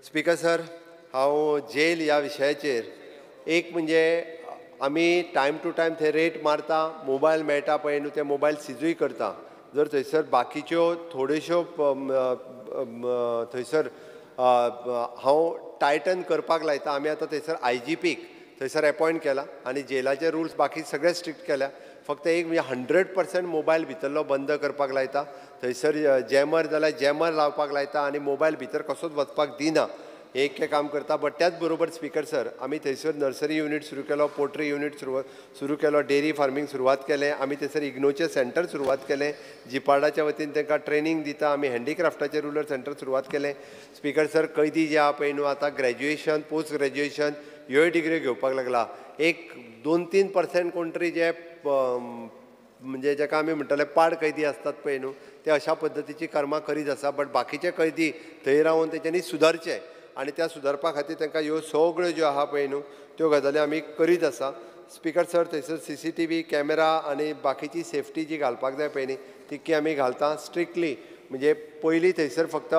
Speaker sir, हांव gel ह्या विशयाचेर एक म्हणजे आमी टायम टू टायम थंय रेट मारता, मोबायल मेळटा पळय न्हू, ते मोबायल सिजूय करता. जर थंयसर बाकीच्यो थोड्योश्यो थंयसर हांव टायटन करपाक लायता. आमी आतां थंयसर IGPक थंयसर अपॉयंट केला आनी जेलाचे रुल्स बाकी सगळे स्ट्रिक्ट केल्या. फक्त एक म्हणजे 100% मोबायल भितरलो बंद करपाक लायता. थंयसर जॅमर जाल्यार जॅमर लावपाक लायता आनी मोबायल भितर कसोच वचपाक दिना. एक काम करता. बट त्याच बरोबर स्पीकर सर, आमी थंयसर नर्सरी युनिट सुरू केलो, पोल्ट्री युनिट सुरू केलो, डेरी फार्मींग सुरवात केलें. आमी थंयसर इग्नोचें सेंटर सुरवात केलें. जिपाडाच्या वतीन तांकां ट्रेनींग दिता. आमी हँडीक्राफ्टाचें रुरल सेंटर सुरवात केलें. स्पीकर सर, कैदी जे आहा पळय न्हू, आतां ग्रॅज्युएशन, पोस्ट ग्रॅज्युएशन ह्योय डिग्री घेवपाक लागला. एक 2-3% कोण तरी जे म्हणजे जाका आमी म्हणटले पाड कैदी आसतात पळय न्हू, ते अशा पद्दतीची कर्मां करीत आसा. बट बाकीचे कैदी थंय रावन तेंच्यांनी सुदारचे आनी त्या सुदारपा खातीर तांकां ह्यो सगळ्यो ज्यो आहा पळय न्हू, त्यो गजाली आमी करीत आसा. स्पीकर सर, थंयसर CCTV कॅमेरा आनी बाकीची सेफ्टी जी घालपाक जाय पळय न्ही, तितकी आमी घालता स्ट्रिक्टली. म्हणजे पयलीं थंयसर फक्त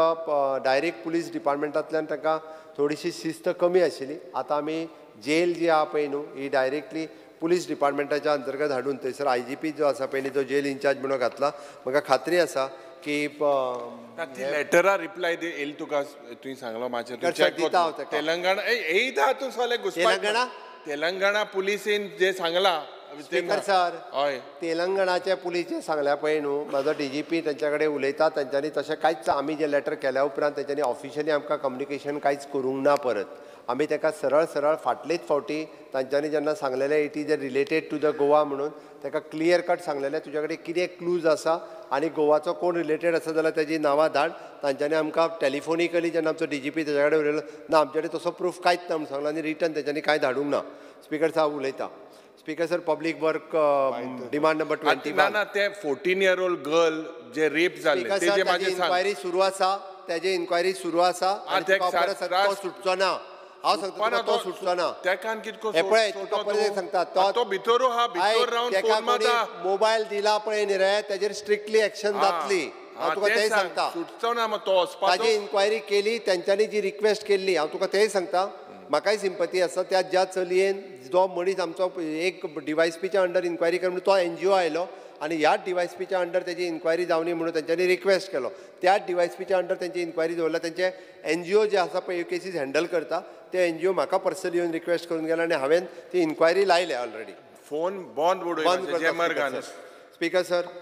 डायरेक्ट पुलीस डिपार्टमेंटांतल्यान तांकां थोडीशी शिस्त कमी आशिल्ली. आतां आमी जेल जी आहा पळय न्हू, ही डायरेक्टली पुलीस डिपार्टमेंटाच्या अंतर्गत हाडून थंयसर IGP जो आसा पळय न्ही, तो जेल इन्चार्ज म्हणून घातला. म्हाका खात्री आसा की लेटरा रिप्लाय येईल तुका. तुवें सांगलो मातशें तेलंगणा येयता तूं सोले तेलंगणा पुलिसीन जे सांगलां. स्पीकर सर, हय, तेलंगणाचे पुलीस जे सांगल्या पळय न्हू, म्हाजो DGP तेंच्या कडेन उलयता. तेंच्यांनी तशें कांयच आमी जे लेटर केल्या उपरांत तेंच्यांनी ऑफिशियली आमकां कम्युनिकेशन कांयच करूंक ना परत. आमी ताका सरळ फाटलेच फावटी तांच्यांनी जेन्ना सांगलेलें it is related to the Goa म्हणून, ताका क्लियर कट सांगलेलें तुज्या कडेन कितें क्लूज आसा आनी गोवाचो कोण रिलेटेड आसा जाल्यार तेजी नांवां धाड. तांच्यांनी आमकां टेलिफोनिकली जेन्ना आमचो DGP तेच्या कडेन उलयलो, ना आमचे कडेन तसो प्रूफ कांयच ना म्हणून सांगलो आनी रिटर्न तेंच्यांनी कांय धाडूंक ना. स्पीकर साहेब उलयता. Speaker sir, public work demand number 21. ना ते 14-year-old गर्ल जे रेप जाले तेजे मागीर इन्क्वायरी सुरू आसा. तेजी इन्क्वायरी सुरू आसा आनी तो सुटचो ना. हांव सांगता तो सुटचो ना. पळय, तुका परत सांगता, तो भितर मोबायल दिला पळय न्ही रे, तेजेर स्ट्रिक्टली एक्शन जातली. हांव तुका तेंय सांगता. सुटचो ना तो ताजी इन्क्वायरी केली, तेंच्यांनी जी रिक्वेस्ट केल्ली, हांव तुका तेंय सांगता. म्हाकाय सिंपती आसा. त्या ज्या चलयेन जो मनीस आमचो एक DYSPच्या अंडर इन्क्वायरी कर म्हणून तो NGO आयलो आनी ह्याच DYSPच्या अंडर तेजी इन्क्वायरी जावनी म्हणून तेंच्यांनी रिक्वेस्ट केलो. त्याच DYSPच्या अंडर तेंची इन्क्वायरी दवरल्या. तेंचे NGO जे आसा पळय केसीस हँडल करता, ते NGO म्हाका पर्सनली येवन रिक्वेस्ट करून गेला आनी हांवें ती इन्क्वायरी लायल्या ऑलरेडी. फोन बंद स्पीकर सर,